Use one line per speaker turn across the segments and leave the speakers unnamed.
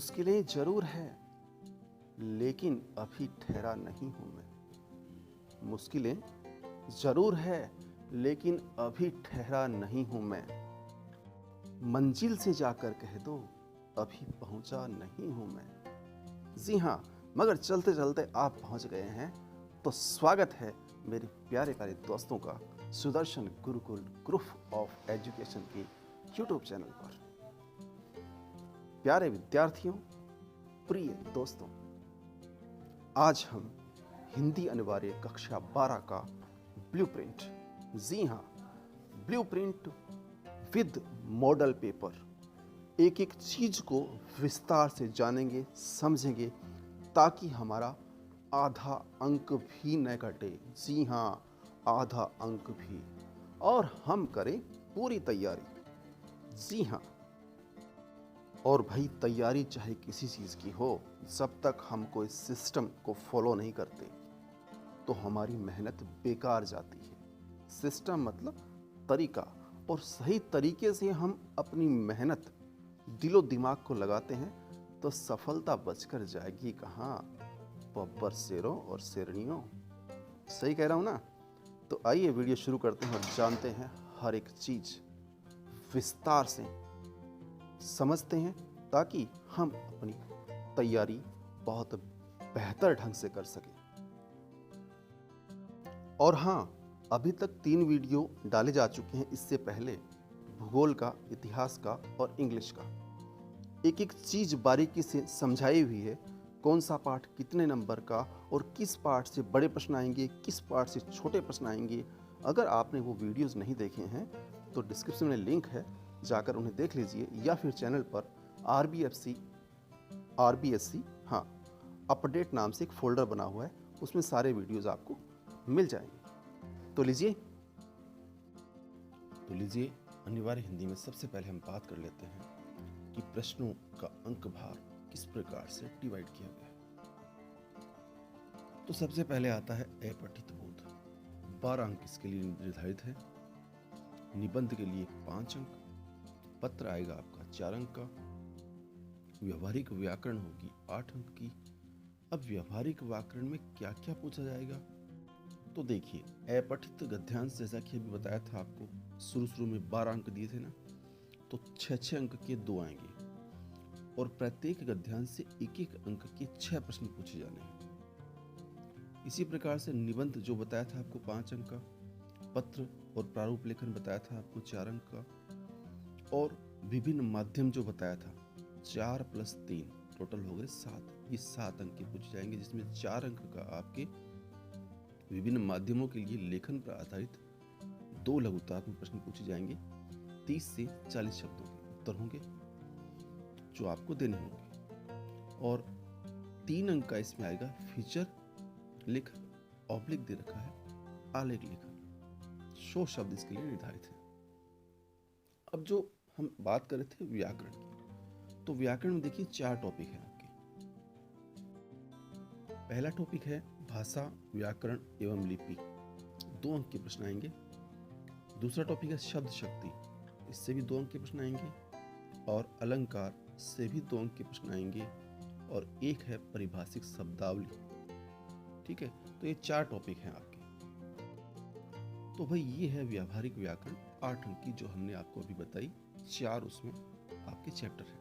मुश्किलें जरूर है लेकिन अभी ठहरा नहीं हूं मैं। मुश्किलें जरूर है लेकिन अभी ठहरा नहीं हूं मैं। मंजिल से जाकर कह दो अभी पहुंचा नहीं हूं मैं। जी हाँ, मगर चलते चलते आप पहुंच गए हैं तो स्वागत है मेरे प्यारे प्यारे दोस्तों का Sudarshan Gurukul group of education के यूट्यूब चैनल पर। प्यारे विद्यार्थियों, प्रिय दोस्तों, आज हम हिंदी अनिवार्य कक्षा 12 का ब्लूप्रिंट, जी हाँ, ब्लूप्रिंट विद मॉडल पेपर, एक एक चीज को विस्तार से जानेंगे, समझेंगे, ताकि हमारा आधा अंक भी न कटे। जी हाँ, आधा अंक भी, और हम करें पूरी तैयारी। जी हाँ, और भाई तैयारी चाहे किसी चीज़ की हो, जब तक हम कोई सिस्टम को फॉलो नहीं करते तो हमारी मेहनत बेकार जाती है। सिस्टम मतलब तरीका, और सही तरीके से हम अपनी मेहनत दिलो दिमाग को लगाते हैं तो सफलता बचकर जाएगी कहाँ, बब्बर शेरों और शेरनियों। सही कह रहा हूँ ना? तो आइए वीडियो शुरू करते हैं और जानते हैं हर एक चीज़ विस्तार से समझते हैं, ताकि हम अपनी तैयारी बहुत बेहतर ढंग से कर सकें। और हाँ, अभी तक 3 वीडियो डाले जा चुके हैं इससे पहले, भूगोल का, इतिहास का और इंग्लिश का। एक एक चीज़ बारीकी से समझाई हुई है, कौन सा पार्ट कितने नंबर का और किस पार्ट से बड़े प्रश्न आएंगे, किस पार्ट से छोटे प्रश्न आएंगे। अगर आपने वो वीडियोस नहीं देखे हैं तो डिस्क्रिप्शन में लिंक है, जाकर उन्हें देख लीजिए, या फिर चैनल पर आरबीएससी हाँ अपडेट नाम से एक फोल्डर बना हुआ है, उसमें सारे वीडियोस आपको मिल जाएंगे। तो लीजिए अनिवार्य हिंदी में सबसे पहले हम बात कर लेते हैं कि प्रश्नों का अंक भार किस प्रकार से डिवाइड किया गया है। तो सबसे पहले आता है अपठित बोध, 12 अंक इसके लिए निर्धारित है। निबंध के लिए 5 अंक, पत्र आएगा आपका 4 अंक का, व्यवहारिक व्याकरण होगी 8 अंक की। अब व्यवहारिक व्याकरण में क्या क्या पूछा जाएगा, तो देखिए, अपठित गद्यांश, जैसा कि अभी बताया था आपको, शुरू में 12 अंक दिए थे ना, तो 6 अंक के 2 आएंगे, और प्रत्येक गद्यांश से एक अंक के 6 प्रश्न पूछे जाने हैं। इसी प्रकार से निबंध जो बताया था आपको 5 अंक का, पत्र और प्रारूप लेखन बताया था आपको 4 अंक का, और विभिन्न माध्यम जो बताया था 4 + 3 टोटल हो गए 7। ये 7 अंक के पूछे जाएंगे, जिसमें 4 अंक का आपके विभिन्न माध्यमों के लिए लेखन पर आधारित 2 लघुतात्मक प्रश्न पूछे जाएंगे। 30 से 40 शब्दों के उत्तर होंगे जो आपको देने होंगे, और 3 अंक का इसमें आएगा फीचर लेखन, ऑब्लिक दे रखा है आलेख लेखन, 100 शब्द इसके लिए निर्धारित है। अब जो हम बात कर रहे थे व्याकरण की, तो व्याकरण में देखिए 4 टॉपिक है आपके। पहला टॉपिक है भाषा, व्याकरण एवं लिपि, 2 अंक के प्रश्न आएंगे। दूसरा टॉपिक है शब्द शक्ति, इससे भी 2 अंक के प्रश्न आएंगे, और अलंकार से भी 2 अंक के प्रश्न आएंगे, और एक है परिभाषिक शब्दावली। ठीक है, तो ये 4 टॉपिक हैं आपके। तो भाई ये है व्यावहारिक व्याकरण 8 अंक की, जो हमने आपको अभी बताई, 4 उसमें आपके चैप्टर हैं।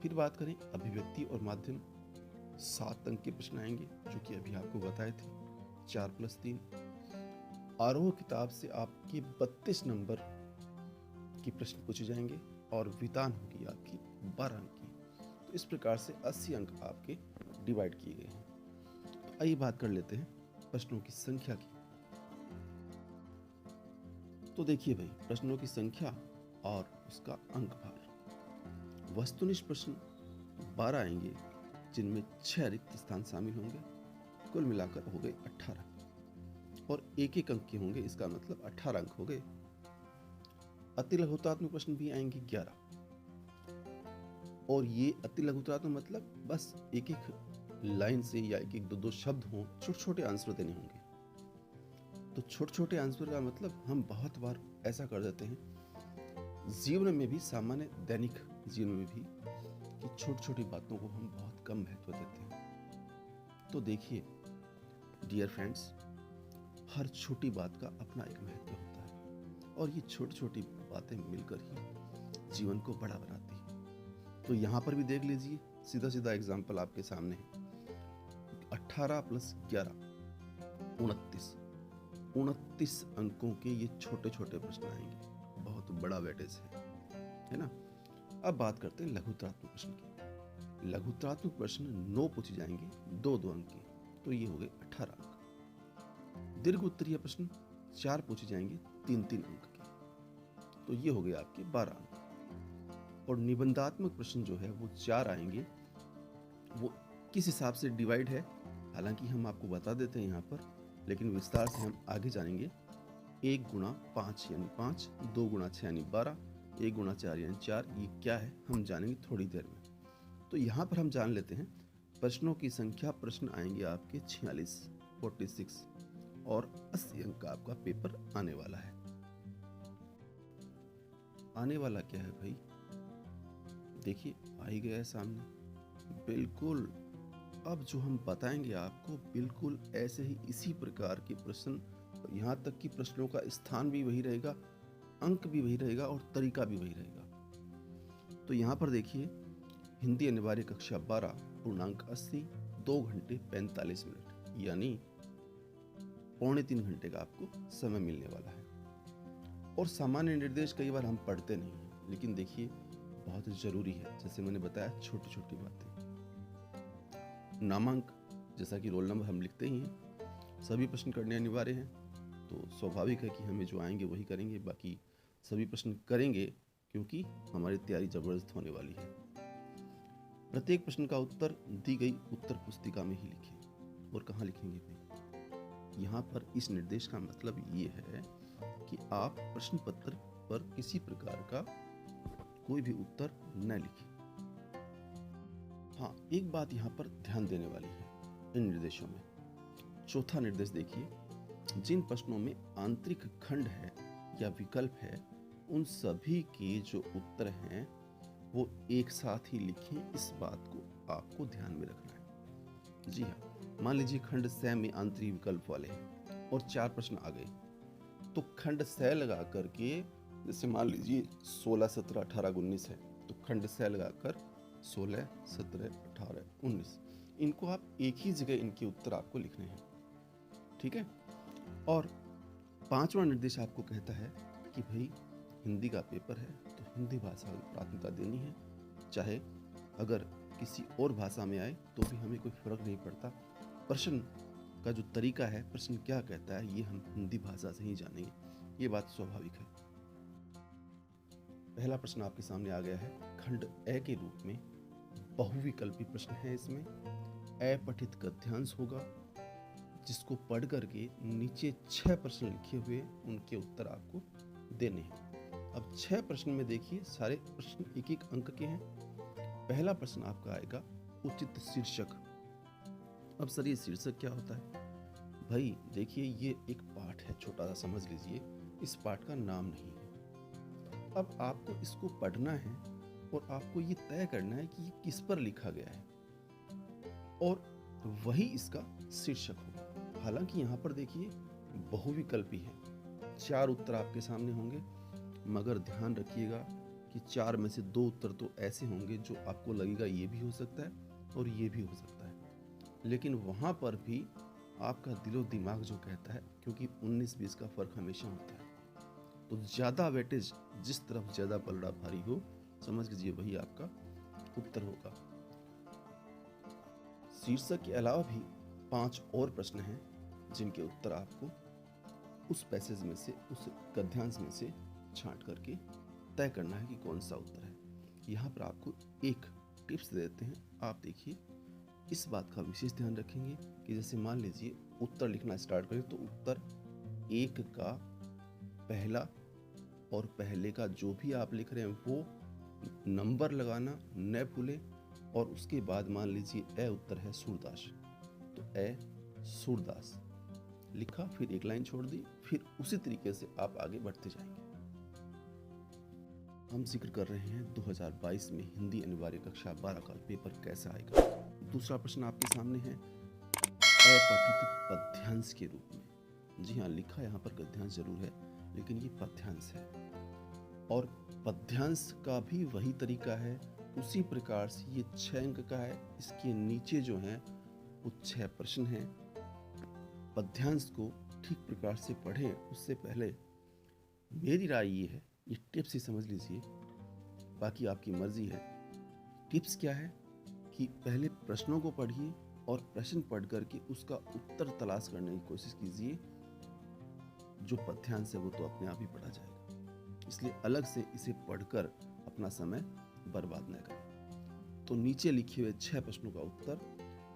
फिर बात करें अभिव्यक्ति और माध्यम, 7 अंक के प्रश्न आएंगे, जो कि अभी आपको बताए थे, 4 + 3। आरोह किताब से आपके 32 नंबर की प्रश्न पूछे जाएंगे, और वितान होगी आपकी 12 अंक की। तो इस प्रकार से 80 अंक आपके डिवाइड किए गए हैं। तो आइए बात कर लेते हैं प्रश्नों की संख्या की। तो देखिए भाई, प्रश्नों की संख्या और उसका अंक भार। वस्तुनिष्ठ प्रश्न 12 आएंगे, जिनमें 6 रिक्त स्थान शामिल होंगे, कुल मिलाकर हो गए 18, और एक अंक के होंगे, इसका मतलब 18 अंक हो गए। अति लघुतात्मक प्रश्न भी आएंगे 11, और ये अति लघुतात्मक मतलब बस एक लाइन से या एक 2 शब्द हों, छोटे छोटे आंसर देने होंगे। तो छोटे छोटे आंसर का मतलब हम बहुत बार ऐसा कर देते हैं जीवन में भी, सामान्य दैनिक जीवन में भी, कि छोटी छोटी बातों को हम बहुत कम महत्व देते हैं। तो देखिए डियर फ्रेंड्स, हर छोटी बात का अपना एक महत्व होता है और ये छोटी छोटी बातें मिलकर ही जीवन को बड़ा बनाती है। तो यहाँ पर भी देख लीजिए, सीधा सीधा एग्जाम्पल आपके सामने है। 18 + 11 29 29 अंकों के ये छोटे छोटे प्रश्न आएंगे, बहुत बड़ा वेटेज है ना। अब बात करते हैं लघुत्रात्मक प्रश्न की। लघुत्रात्मक प्रश्न 9 पूछे जाएंगे, 2-2 अंक के, तो ये हो गए 18 अंक। दीर्घ उत्तरीय प्रश्न 4 पूछे जाएंगे, 3-3 अंक के, तो ये हो गए आपके 12 अंक। और निबंधात्मक प्रश्न जो है वो 4 आएंगे। वो किस हिसाब से डिवाइड है हालांकि हम आपको बता देते हैं यहाँ पर, लेकिन विस्तार से हम आगे जानेंगे। 1 × 5 यानी 5, 2 × 6 यानी 12, 1 × 4 यानी 4। ये क्या है हम जानेंगे थोड़ी देर में। तो यहाँ पर हम जान लेते हैं प्रश्नों की संख्या। प्रश्न आएंगे आपके 46, 46 और 80 अंक का आपका पेपर आने वाला है। आने वाला क्या है भाई, देखिए आ ही गया है सामने बिल्कुल। अब जो हम बताएंगे आपको बिल्कुल ऐसे ही इसी प्रकार के प्रश्न, यहाँ तक कि प्रश्नों का स्थान भी वही रहेगा, अंक भी वही रहेगा और तरीका भी वही रहेगा। तो यहाँ पर देखिए, हिंदी अनिवार्य कक्षा 12 पूर्णांक 80, 2 घंटे 45 मिनट यानी 2.25 घंटे का आपको समय मिलने वाला है। और सामान्य निर्देश कई बार हम पढ़ते नहीं हैं, लेकिन देखिए बहुत जरूरी है। जैसे मैंने बताया छोटी छोटी बातें। नामांक, जैसा कि रोल नंबर हम लिखते ही हैं, सभी प्रश्न करने अनिवार्य हैं, तो स्वाभाविक है कि हमें जो आएंगे वही करेंगे, बाकी सभी प्रश्न करेंगे क्योंकि हमारी तैयारी जबरदस्त होने वाली है। प्रत्येक प्रश्न का उत्तर दी गई उत्तर पुस्तिका में ही लिखें। और कहाँ लिखेंगे भाई, यहाँ पर इस निर्देश का मतलब ये है कि आप प्रश्न पत्र पर किसी प्रकार का कोई भी उत्तर न लिखें। हाँ, एक बात यहाँ पर ध्यान देने वाली है इन निर्देशों में। चौथा निर्देश देखिए, जिन प्रश्नों में आंतरिक खंड है या विकल्प है, उन सभी के जो उत्तर हैं वो एक साथ ही लिखें। इस बात को आपको ध्यान में रखना है। जी हाँ, मान लीजिए खंड स में आंतरिक विकल्प वाले हैं और 4 प्रश्न आ गए, तो खंड स लगा करके, जैसे मान लीजिए 16, 17, 18, 19 है, तो खंड स लगाकर 16, 17, 18, 19, इनको आप एक ही जगह इनके उत्तर आपको लिखने हैं, ठीक है। और 5वां निर्देश आपको कहता है कि भाई हिंदी का पेपर है तो हिंदी भाषा को प्राथमिकता देनी है, चाहे अगर किसी और भाषा में आए तो भी हमें कोई फर्क नहीं पड़ता। प्रश्न का जो तरीका है, प्रश्न क्या कहता है, ये हम हिंदी भाषा से ही जानेंगे, ये बात स्वाभाविक है। पहला प्रश्न आपके सामने आ गया है, खंड ए के रूप में बहुविकल्पी प्रश्न है। इसमें अपठित गद्यांश होगा, जिसको पढ़ करके नीचे 6 प्रश्न लिखे हुए उनके उत्तर आपको देने हैं। अब 6 प्रश्न में देखिए, सारे प्रश्न 1-1 अंक के हैं। पहला प्रश्न आपका आएगा उचित शीर्षक। अब सर ये शीर्षक क्या होता है भाई, देखिए ये एक पाठ है, छोटा सा समझ लीजिए, इस पाठ का नाम नहीं है। अब आपको इसको पढ़ना है और आपको ये तय करना है कि ये किस पर लिखा गया है और वही इसका शीर्षक होगा। हालांकि यहाँ पर देखिए बहुविकल्पी है, 4 उत्तर आपके सामने होंगे, मगर ध्यान रखिएगा कि 4 में से 2 उत्तर तो ऐसे होंगे जो आपको लगेगा ये भी हो सकता है और ये भी हो सकता है, लेकिन वहाँ पर भी आपका दिलो दिमाग जो कहता है, क्योंकि 19-20 का फर्क हमेशा होता है, तो ज़्यादा वेटेज जिस तरफ ज़्यादा पलड़ा भारी हो, समझ लीजिए वही आपका उत्तर होगा। शीर्षक के अलावा भी 5 और प्रश्न हैं जिनके उत्तर आपको उस पैसेज में से, उस गद्यांश में से छांट करके तय करना है कि कौन सा उत्तर है। यहाँ पर आपको एक टिप्स दे देते हैं, आप देखिए, इस बात का विशेष ध्यान रखेंगे कि जैसे मान लीजिए उत्तर लिखना स्टार्ट करें तो उत्तर 1 का पहला और पहले का जो भी आप लिख रहे हैं वो नंबर लगाना न भूलें, और उसके बाद मान लीजिए ए उत्तर है सूरदास, तो ए सूरदास लिखा, फिर एक लाइन छोड़ दी, फिर उसी तरीके से आप आगे बढ़ते जाएंगे। हम जिक्र कर रहे हैं 2022 में हिंदी अनिवार्य कक्षा 12 का पेपर कैसा आएगा। दूसरा प्रश्न आपके सामने है अपठित पद्यांश के रूप में। जी हाँ, लिखा यहाँ पर गद्यांश जरूर है, लेकिन ये पद्यांश है। और पद्यांश का भी वही तरीका है, उसी प्रकार से ये 6 अंक का है। इसके नीचे जो है वो 6 प्रश्न हैं। पद्यांश को ठीक प्रकार से पढ़ें उससे पहले मेरी राय ये है, ये टिप्स ही समझ लीजिए, बाकी आपकी मर्जी है। टिप्स क्या है कि पहले प्रश्नों को पढ़िए और प्रश्न पढ़ करके उसका उत्तर तलाश करने की कोशिश कीजिए। जो पद्यांश है वो तो अपने आप ही पढ़ा जाएगा, इसलिए अलग से इसे पढ़कर अपना समय बर्बाद न करें। तो नीचे लिखे हुए 6 प्रश्नों का उत्तर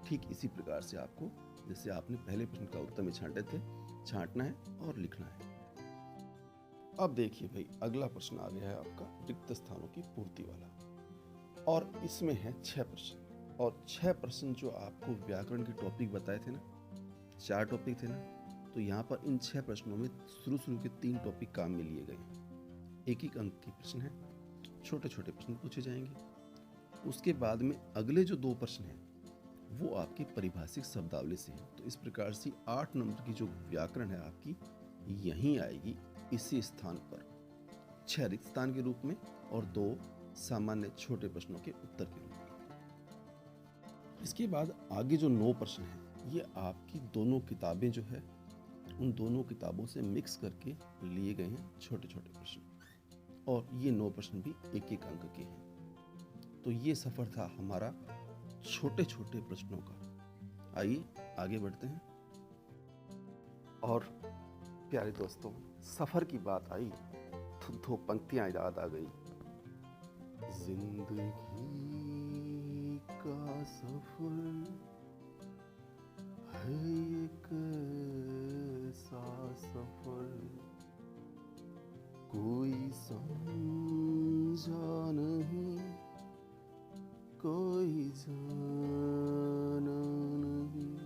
ठीक इसी प्रकार से आपको, जैसे आपने पहले प्रश्न का उत्तर में छांटे थे, छांटना है और लिखना है। अब देखिए भाई, अगला प्रश्न आ गया है आपका रिक्त स्थानों की पूर्ति वाला, और इसमें है 6 प्रश्न। और 6 प्रश्न जो आपको व्याकरण के टॉपिक बताए थे ना, 4 टॉपिक थे ना, तो यहाँ पर इन 6 प्रश्नों में शुरू के 3 टॉपिक काम में लिए गए हैं। एक अंक के प्रश्न है, छोटे छोटे प्रश्न पूछे जाएंगे। उसके बाद में अगले जो 2 प्रश्न हैं वो आपके परिभाषिक शब्दावली से हैं। तो इस प्रकार से 8 नंबर की जो व्याकरण है आपकी यहीं आएगी, इसी स्थान पर, 6 रिक्त स्थान के रूप में और 2 सामान्य छोटे प्रश्नों के उत्तर के रूप में। इसके बाद आगे जो 9 प्रश्न हैं ये आपकी दोनों किताबें जो है उन दोनों किताबों से मिक्स करके लिए गए हैं छोटे छोटे प्रश्न, और ये 9 प्रश्न भी एक एक अंक के हैं। तो ये सफर था हमारा छोटे छोटे प्रश्नों का। आइए आगे बढ़ते हैं। और प्यारे दोस्तों, सफर की बात आई तो 2 पंक्तियां याद आ गई। जिंदगी का सफर है एक ऐसा सफर, कोई समझा नहीं, कोई जाना नहीं।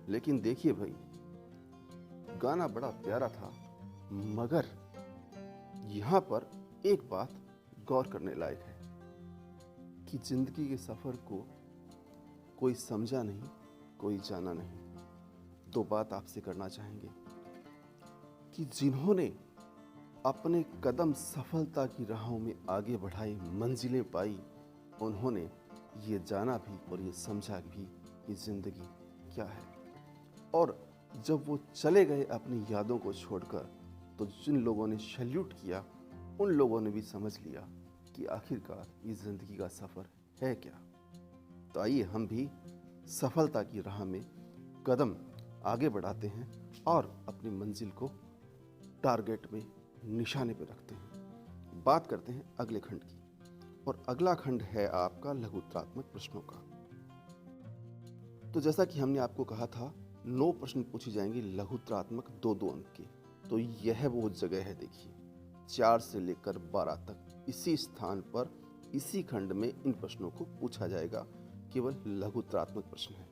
लेकिन देखिए भाई, गाना बड़ा प्यारा था, मगर यहाँ पर एक बात गौर करने लायक है कि जिंदगी के सफर को कोई समझा नहीं, कोई जाना नहीं। 2 बात आपसे करना चाहेंगे कि जिन्होंने अपने कदम सफलता की राहों में आगे बढ़ाए, मंजिलें पाई, उन्होंने ये जाना भी और ये समझा भी कि जिंदगी क्या है। और जब वो चले गए अपनी यादों को छोड़कर, तो जिन लोगों ने सैल्यूट किया उन लोगों ने भी समझ लिया कि आखिरकार ये जिंदगी का सफर है क्या। तो आइए हम भी सफलता की राह में कदम आगे बढ़ाते हैं और अपनी मंजिल को टारगेट में, निशाने पर रखते हैं। बात करते हैं अगले खंड की, और अगला खंड है आपका लघुत्रात्मक प्रश्नों का। तो जैसा कि हमने आपको कहा था 9 प्रश्न पूछे जाएंगे लघुत्रात्मक 2-2 अंक के। तो यह वो जगह है, देखिए 4 से लेकर 12 तक इसी स्थान पर, इसी खंड में इन प्रश्नों को पूछा जाएगा। केवल लघुत्रात्मक प्रश्न है,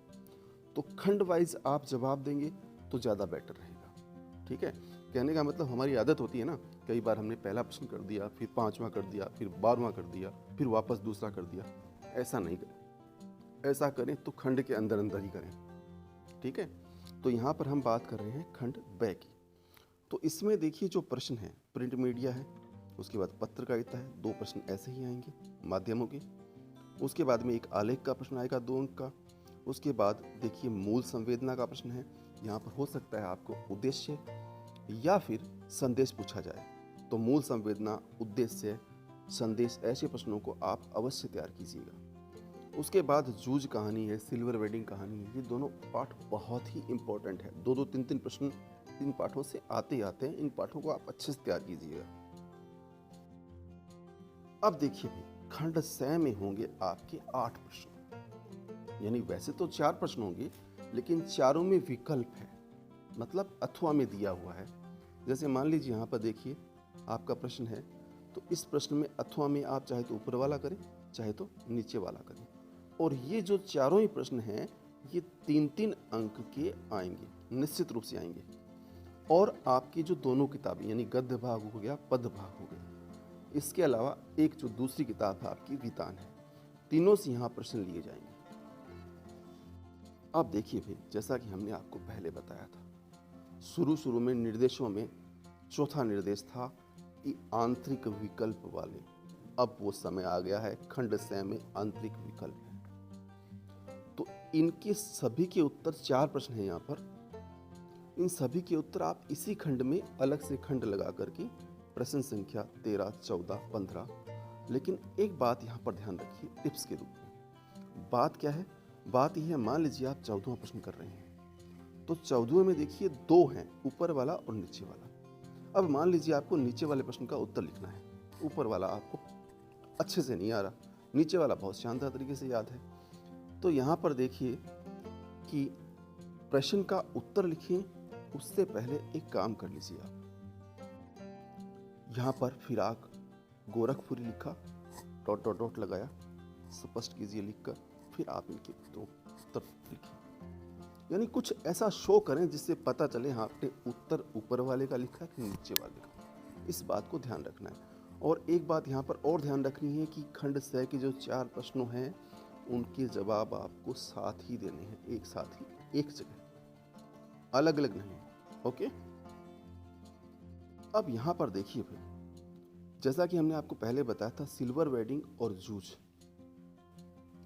तो खंड वाइज आप जवाब देंगे तो ज़्यादा बेटर रहेगा। ठीक है, कहने का मतलब हमारी आदत होती है ना, कई बार हमने पहला प्रश्न कर दिया, फिर 5वां कर दिया, फिर 12वां कर दिया, फिर वापस दूसरा कर दिया। ऐसा नहीं करें, ऐसा करें तो खंड के अंदर अंदर ही करें। ठीक है, तो यहाँ पर हम बात कर रहे हैं खंड ब की। तो इसमें देखिए जो प्रश्न है, प्रिंट मीडिया है, उसके बाद पत्रकारिता है, 2 प्रश्न ऐसे ही आएंगे माध्यमों के। उसके बाद में एक आलेख का प्रश्न आएगा 2 अंक का। उसके बाद देखिए मूल संवेदना का प्रश्न है, यहाँ पर हो सकता है आपको उद्देश्य या फिर संदेश पूछा जाए। तो मूल संवेदना, उद्देश्य, संदेश, ऐसे प्रश्नों को आप अवश्य तैयार कीजिएगा। उसके बाद जूझ कहानी है, सिल्वर वेडिंग कहानी है, ये दोनों पाठ बहुत ही इंपॉर्टेंट है। 2-2, 3-3 प्रश्न 3 पाठों से आते आते हैं। इन पाठों को आप अच्छे से तैयार कीजिएगा। अब देखिए खंड स में होंगे आपके 8 प्रश्न, यानी वैसे तो 4 प्रश्न होंगे, लेकिन चारों में विकल्प है, मतलब अथवा में दिया हुआ है। जैसे मान लीजिए यहाँ पर देखिए आपका प्रश्न है, तो इस प्रश्न में अथवा में आप चाहे तो ऊपर वाला करें, चाहे तो नीचे वाला करें। और ये जो चारों ही प्रश्न हैं ये 3-3 अंक के आएंगे, निश्चित रूप से आएंगे। और आपकी जो दोनों किताबें, यानी गद्य भाग हो गया, पद भाग हो गया, इसके अलावा एक जो दूसरी किताब है आपकी वितान है। तीनों से यहाँ प्रश्न लिए जाएंगे। अब देखिए भाई, जैसा कि हमने आपको पहले बताया था, शुरू में निर्देशों में चौथा निर्देश था कि आंतरिक विकल्प वाले। अब वो समय आ गया है खंड स में आंतरिक विकल्प है। तो इनके सभी के उत्तर 4 प्रश्न हैं यहाँ पर। इन सभी के उत्तर आप इसी खंड में अलग से खंड लगा करके प्रश्न संख्या 13, 14, 15। लेकिन एक बात यहाँ पर ध्यान रखिए टिप्स के रूप में। बात क्या है? बात यह है, मान लीजिए आप 14वां प्रश्न कर रहे हैं, तो 14वें में देखिए 2 हैं, ऊपर वाला और नीचे वाला। अब मान लीजिए आपको नीचे वाले प्रश्न का उत्तर लिखना है, ऊपर वाला आपको अच्छे से नहीं आ रहा, नीचे वाला बहुत शानदार तरीके से याद है। तो यहाँ पर देखिए कि प्रश्न का उत्तर लिखें, उससे पहले एक काम कर लीजिए आप। यहाँ पर फिराक गोरखपुरी लिखा, डॉट डॉट डॉट लगाया, स्पष्ट कीजिए लिखकर, फिर आप इनके उत्तर लिखिए। यानी कुछ ऐसा शो करें जिससे पता चले हाँ आपने उत्तर ऊपर वाले का लिखा है कि नीचे वाले का। इस बात को ध्यान रखना है। और एक बात यहाँ पर और ध्यान रखनी है कि खंड स के जो 4 प्रश्नों हैं उनके जवाब आपको साथ ही देने हैं, एक साथ ही, एक जगह, अलग अलग नहीं। ओके, अब यहाँ पर देखिए फिर, जैसा कि हमने आपको पहले बताया था, सिल्वर वेडिंग और जूझ,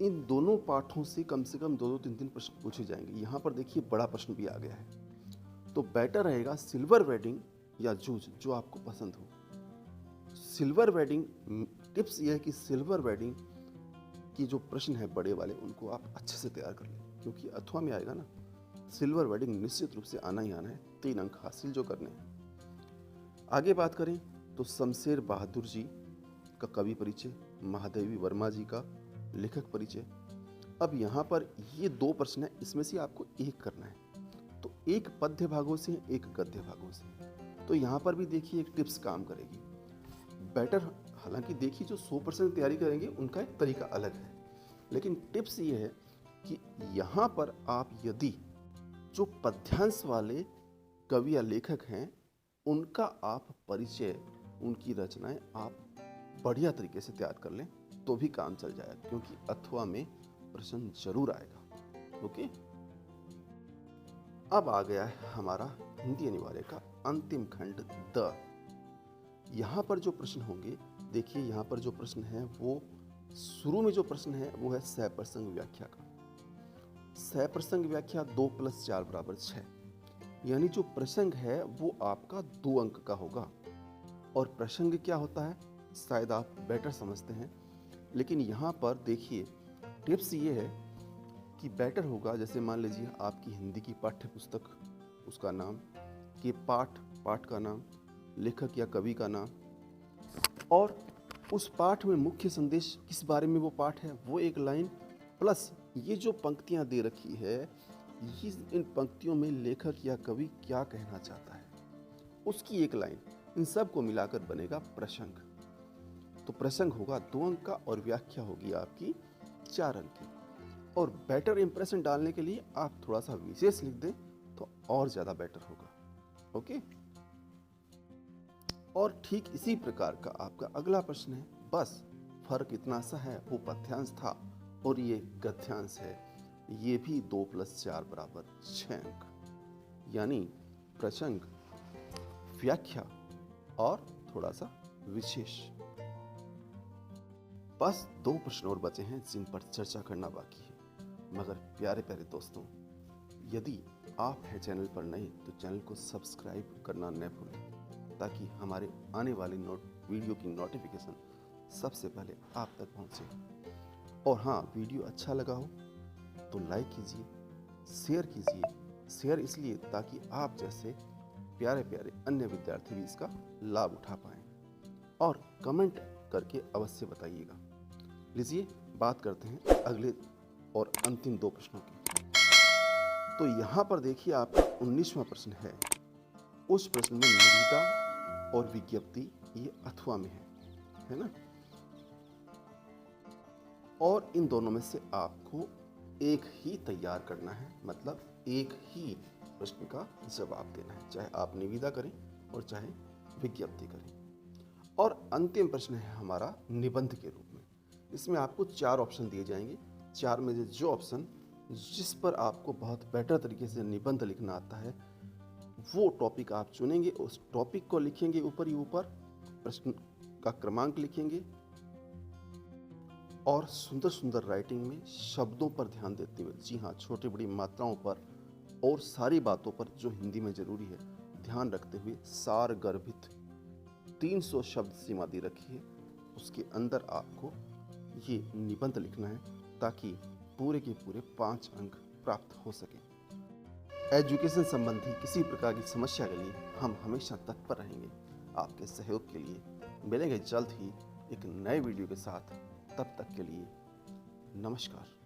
इन दोनों पाठों से कम 2-3 प्रश्न पूछे जाएंगे। यहाँ पर देखिए बड़ा प्रश्न भी आ गया है, तो बेटर रहेगा सिल्वर वेडिंग या जूझ, जो आपको पसंद हो। सिल्वर वेडिंग, टिप्स ये है कि सिल्वर वेडिंग की जो प्रश्न है बड़े वाले, उनको आप अच्छे से तैयार कर लें, क्योंकि अथवा में आएगा ना। सिल्वर वेडिंग निश्चित रूप से आना ही आना है, 3 अंक हासिल जो करने हैं। आगे बात करें तो शमशेर बहादुर जी का कवि परिचय, महादेवी वर्मा जी का लेखक परिचय। अब यहाँ पर ये 2 प्रश्न है, इसमें से आपको एक करना है। तो एक पद्य भागों से, एक गद्य भागों से। तो यहाँ पर भी देखिए एक टिप्स काम करेगी। बेटर, हालांकि देखिए जो 100% तैयारी करेंगे उनका एक तरीका अलग है, लेकिन टिप्स ये है कि यहाँ पर आप यदि जो पद्यांश वाले कवि या लेखक हैं उनका आप परिचय, उनकी रचनाएं आप बढ़िया तरीके से तैयार कर लें तो भी काम चल जाएगा, क्योंकि अथवा में प्रश्न जरूर आएगा। ओके, अब आ गया है हमारा हिंदी अनिवार्य का अंतिम खंड द। यहाँ पर जो प्रश्न होंगे, देखिए यहाँ पर जो प्रश्न है वो शुरू में जो प्रश्न है वो है सप्रसंग व्याख्या का। सप्रसंग व्याख्या 2 + 4 = 6, यानी जो प्रसंग है वो आपका 2 अंक का होगा। और प्रसंग क्या होता है शायद आप बेटर समझते हैं, लेकिन यहाँ पर देखिए टिप्स ये है कि बेटर होगा, जैसे मान लीजिए आपकी हिंदी की पाठ्य पुस्तक, उसका नाम, कि पाठ का नाम, लेखक या कवि का नाम, और उस पाठ में मुख्य संदेश किस बारे में वो पाठ है वो एक लाइन, प्लस ये जो पंक्तियां दे रखी है, ये इन पंक्तियों में लेखक या कवि क्या कहना चाहता है उसकी एक लाइन, इन सब को मिलाकर बनेगा प्रसंग। तो प्रसंग होगा 2 अंक का और व्याख्या होगी आपकी 4 अंक की। और बेटर इंप्रेशन डालने के लिए आप थोड़ा सा विशेष लिख दें तो और ज्यादा बेटर होगा। ओके, और ठीक इसी प्रकार का आपका अगला प्रश्न है, बस फर्क इतना सा है, वो पद्यांश था और ये गद्यांश है। ये भी 2 + 4 = 6 अंक, यानी प्रसंग, व्याख्या और थोड़ा सा विशेष। बस 2 प्रश्न और बचे हैं जिन पर चर्चा करना बाकी है। मगर प्यारे प्यारे दोस्तों, यदि आप हैं चैनल पर नए तो चैनल को सब्सक्राइब करना न भूलें, ताकि हमारे आने वाले वीडियो की नोटिफिकेशन सबसे पहले आप तक पहुंचे। और हाँ, वीडियो अच्छा लगा हो तो लाइक कीजिए, शेयर कीजिए। शेयर इसलिए ताकि आप जैसे प्यारे प्यारे अन्य विद्यार्थी भी इसका लाभ उठा पाएं, और कमेंट करके अवश्य बताइएगा। लीजिए बात करते हैं अगले और अंतिम 2 प्रश्नों की। तो यहाँ पर देखिए आपका 19वां प्रश्न है। उस प्रश्न में निविदा और विज्ञप्ति ये अथवा में है ना। और इन दोनों में से आपको एक ही तैयार करना है, मतलब एक ही प्रश्न का जवाब देना है, चाहे आप निविदा करें और चाहे विज्ञप्ति करें। और अंतिम प्रश्न है हमारा निबंध के रूप में। इसमें आपको 4 ऑप्शन दिए जाएंगे। 4 में से जो ऑप्शन जिस पर आपको बहुत बेटर तरीके से निबंध लिखना आता है वो टॉपिक आप चुनेंगे, उस टॉपिक को लिखेंगे ऊपर ही ऊपर, प्रश्न का क्रमांक लिखेंगे और सुंदर सुंदर राइटिंग में शब्दों पर ध्यान देते हुए, जी हाँ, छोटी बड़ी मात्राओं पर और सारी बातों पर जो हिंदी में जरूरी है ध्यान रखते हुए सार गर्भित 300 शब्द सीमा दी रखी है, उसके अंदर आपको ये निबंध लिखना है ताकि पूरे के पूरे 5 अंक प्राप्त हो सके। एजुकेशन संबंधी किसी प्रकार की समस्या के लिए हम हमेशा तत्पर रहेंगे आपके सहयोग के लिए। मिलेंगे जल्द ही एक नए वीडियो के साथ, तब तक के लिए नमस्कार।